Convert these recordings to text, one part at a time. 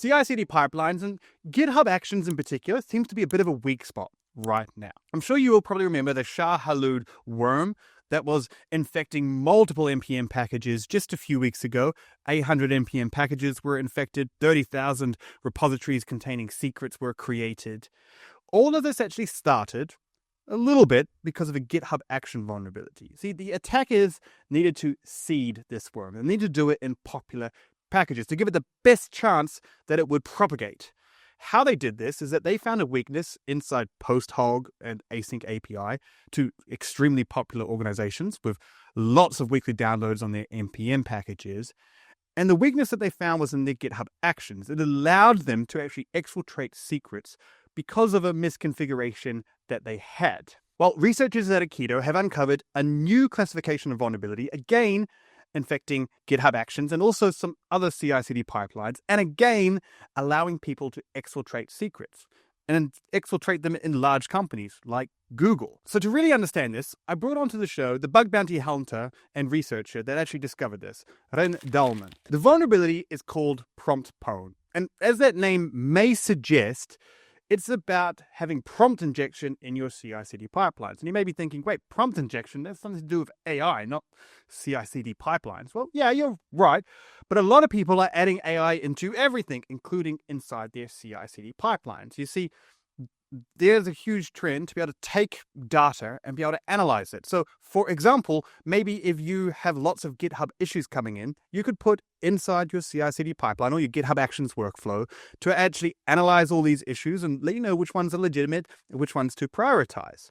CI/CD pipelines and GitHub Actions in particular seems to be a bit of a weak spot right now. I'm sure you will probably remember the Shah Halud worm that was infecting multiple NPM packages just a few weeks ago. 800 NPM packages were infected, 30,000 repositories containing secrets were created. All of this actually started a little bit because of a GitHub action vulnerability. See, the attackers needed to seed this worm. They needed to do it in popular packages to give it the best chance that it would propagate. How they did this is that they found a weakness inside PostHog and Async API, two extremely popular organizations with lots of weekly downloads on their NPM packages. And the weakness that they found was in their GitHub Actions. It allowed them to actually exfiltrate secrets because of a misconfiguration that they had. Well, researchers at Aikido have uncovered a new classification of vulnerability, again infecting GitHub Actions and also some other CI/CD pipelines, and again allowing people to exfiltrate secrets and exfiltrate them in large companies like Google. So to really understand this, I brought onto the show the bug bounty hunter and researcher that actually discovered this, Ran Dalman. The vulnerability is called PromptPwned, and as that name may suggest, it's about having prompt injection in your CI/CD pipelines. And you may be thinking, wait, prompt injection, that's something to do with AI, not CI/CD pipelines. Well, yeah, you're right. But a lot of people are adding AI into everything, including inside their CI/CD pipelines. You see, there's a huge trend to be able to take data and be able to analyze it. So, for example, maybe if you have lots of GitHub issues coming in, you could put inside your CI/CD pipeline or your GitHub Actions workflow to actually analyze all these issues and let you know which ones are legitimate and which ones to prioritize.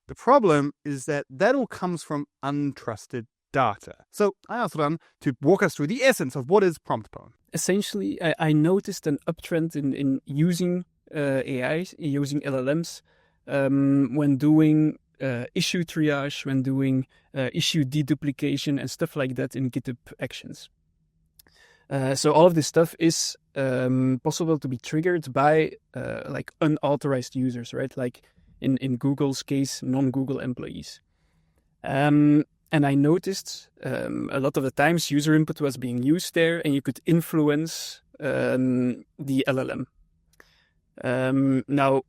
The problem is that that all comes from untrusted data. So I asked Ran to walk us through the essence of what is PromptPwned. Essentially, I noticed an uptrend in using AI, using LLMs, when doing issue triage, when doing issue deduplication and stuff like that in GitHub Actions. So all of this stuff is possible to be triggered by like unauthorized users, right? Like in Google's case, non-Google employees. And I noticed a lot of the times user input was being used there and you could influence the LLM. Now,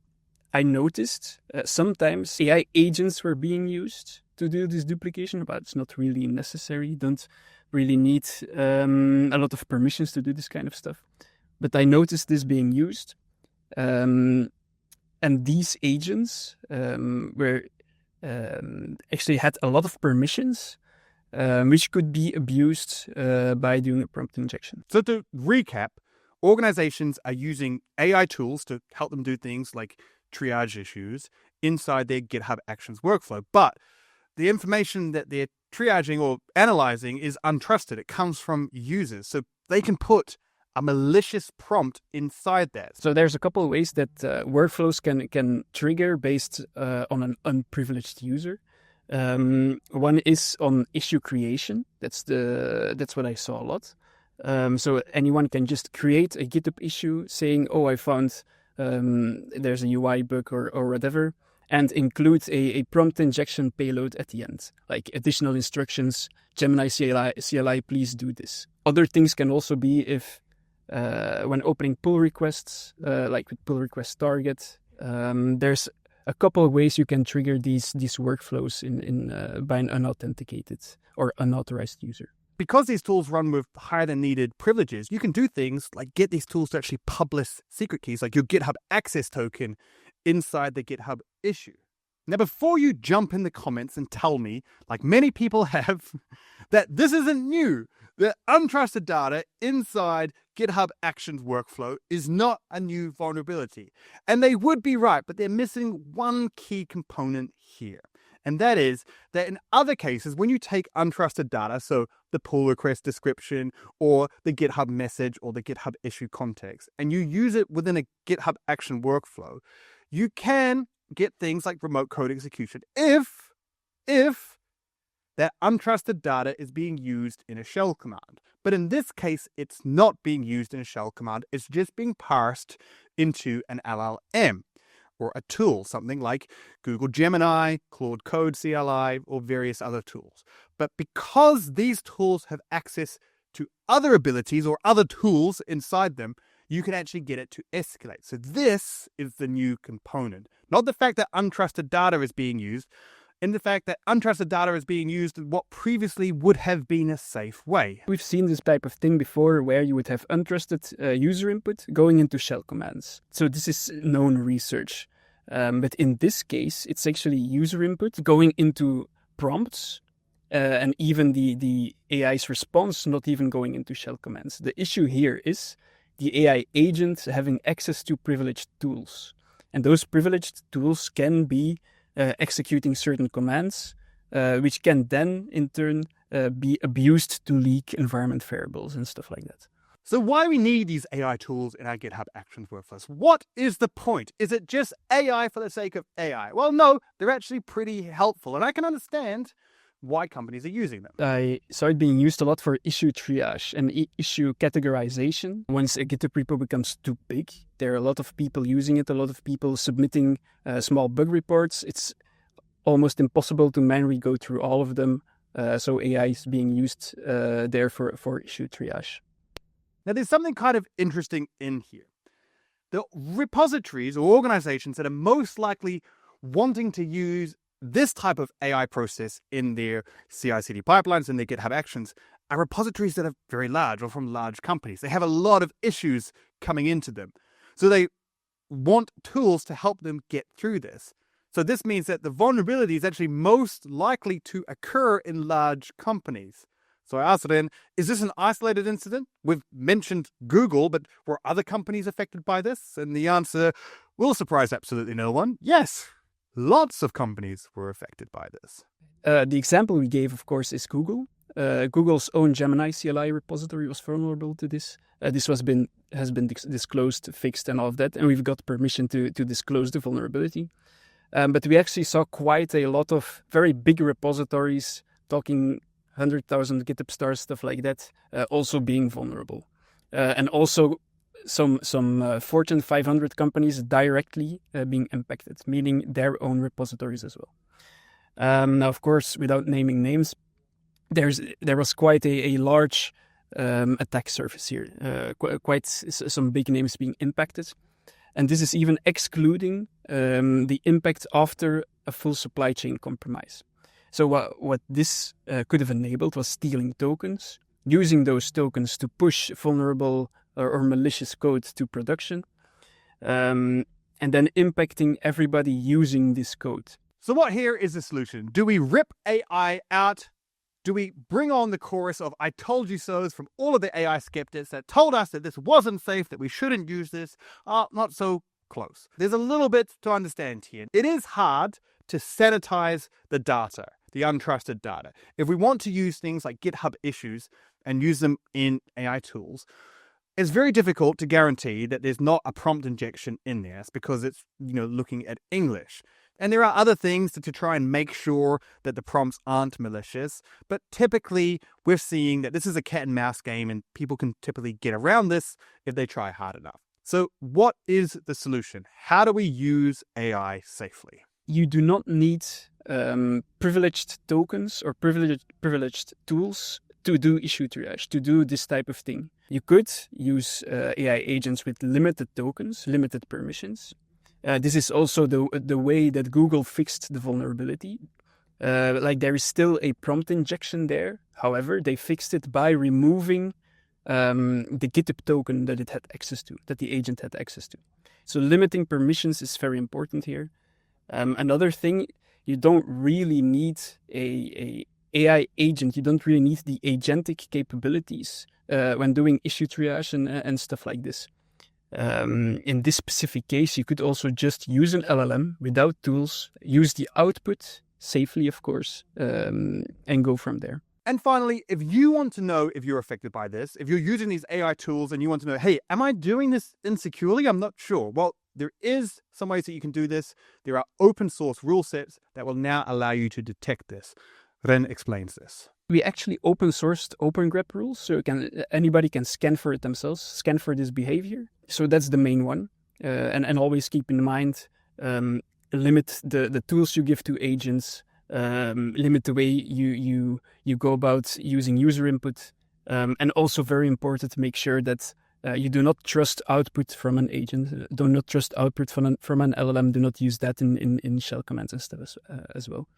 I noticed sometimes AI agents were being used to do this duplication, but it's not really necessary. You don't really need a lot of permissions to do this kind of stuff. But I noticed this being used. And these agents were actually had a lot of permissions, which could be abused by doing a prompt injection. So to recap, organizations are using AI tools to help them do things like triage issues inside their GitHub Actions workflow. But the information that they're triaging or analyzing is untrusted. It comes from users. So they can put a malicious prompt inside that. So there's a couple of ways that workflows can trigger based on an unprivileged user. One is on issue creation. That's what I saw a lot. So anyone can just create a GitHub issue saying, oh, I found there's a UI bug or whatever, and include a prompt injection payload at the end, like additional instructions, Gemini CLI, please do this. Other things can also be if when opening pull requests, like with pull request target, there's a couple of ways you can trigger these workflows in by an unauthenticated or unauthorized user. Because these tools run with higher than needed privileges, you can do things like get these tools to actually publish secret keys, like your GitHub access token inside the GitHub issue. Now, before you jump in the comments and tell me, like many people have, that this isn't new, the untrusted data inside GitHub Actions workflow is not a new vulnerability. And they would be right, but they're missing one key component here. And that is that in other cases, when you take untrusted data, so the pull request description or the GitHub message or the GitHub issue context, and you use it within a GitHub action workflow, you can get things like remote code execution if that untrusted data is being used in a shell command. But in this case, it's not being used in a shell command. It's just being parsed into an LLM. Or a tool, something like Google Gemini, Claude Code CLI, or various other tools. But because these tools have access to other abilities or other tools inside them, you can actually get it to escalate. So this is the new component. Not the fact that untrusted data is being used, and the fact that untrusted data is being used in what previously would have been a safe way. We've seen this type of thing before where you would have untrusted user input going into shell commands. So this is known research. But in this case, it's actually user input going into prompts and even the AI's response not even going into shell commands. The issue here is the AI agent having access to privileged tools. And those privileged tools can be executing certain commands, which can then in turn be abused to leak environment variables and stuff like that. So why do we need these AI tools in our GitHub Actions workflows? What is the point? Is it just AI for the sake of AI? Well, no, they're actually pretty helpful, and I can understand why companies are using them. I saw it being used a lot for issue triage and issue categorization. Once a GitHub repo becomes too big, there are a lot of people using it, a lot of people submitting small bug reports. It's almost impossible to manually go through all of them. So AI is being used there for issue triage. Now, there's something kind of interesting in here. The repositories or organizations that are most likely wanting to use this type of AI process in their CI/CD pipelines and their GitHub Actions are repositories that are very large or from large companies. They have a lot of issues coming into them. So they want tools to help them get through this. So this means that the vulnerability is actually most likely to occur in large companies. So I asked Ran, is this an isolated incident? We've mentioned Google, but were other companies affected by this? And the answer will surprise absolutely no one. Yes, lots of companies were affected by this. The example we gave, of course, is Google. Google's own Gemini CLI repository was vulnerable to this. This has been disclosed, fixed, and all of that, and we've got permission to disclose the vulnerability. But we actually saw quite a lot of very big repositories, talking 100,000 GitHub stars, stuff like that, also being vulnerable. And also some Fortune 500 companies directly being impacted, meaning their own repositories as well. Now, of course, without naming names, there was quite a large attack surface here, quite some big names being impacted. And this is even excluding the impact after a full supply chain compromise. So what this could have enabled was stealing tokens, using those tokens to push vulnerable or malicious code to production, and then impacting everybody using this code. So what here is the solution? Do we rip AI out? Do we bring on the chorus of I told you so's from all of the AI skeptics that told us that this wasn't safe, that we shouldn't use this? Not so close. There's a little bit to understand here. It is hard to sanitize the data, the untrusted data. If we want to use things like GitHub issues and use them in AI tools, it's very difficult to guarantee that there's not a prompt injection in there. It's because it's looking at English. And there are other things to try and make sure that the prompts aren't malicious. But typically, we're seeing that this is a cat and mouse game, and people can typically get around this if they try hard enough. So what is the solution? How do we use AI safely? You do not need privileged tokens or privileged tools to do issue triage, to do this type of thing. You could use AI agents with limited tokens, limited permissions. This is also the way that Google fixed the vulnerability. There is still a prompt injection there. However, they fixed it by removing the GitHub token that it had access to, that the agent had access to. So limiting permissions is very important here. Another thing, you don't really need a AI agent. You don't really need the agentic capabilities when doing issue triage and stuff like this. In this specific case, you could also just use an LLM without tools, use the output safely, of course, and go from there. And finally, if you want to know if you're affected by this, if you're using these AI tools and you want to know, hey, am I doing this insecurely? I'm not sure. Well, there is some ways that you can do this. There are open source rule sets that will now allow you to detect this. Ran explains this. We actually open sourced open grep rules, so anybody can scan for it themselves, scan for this behavior. So that's the main one. And always keep in mind, limit the tools you give to agents, limit the way you go about using user input, and also very important, make sure that You do not trust output from an agent. Do not trust output from an LLM. Do not use that in shell commands and stuff as well.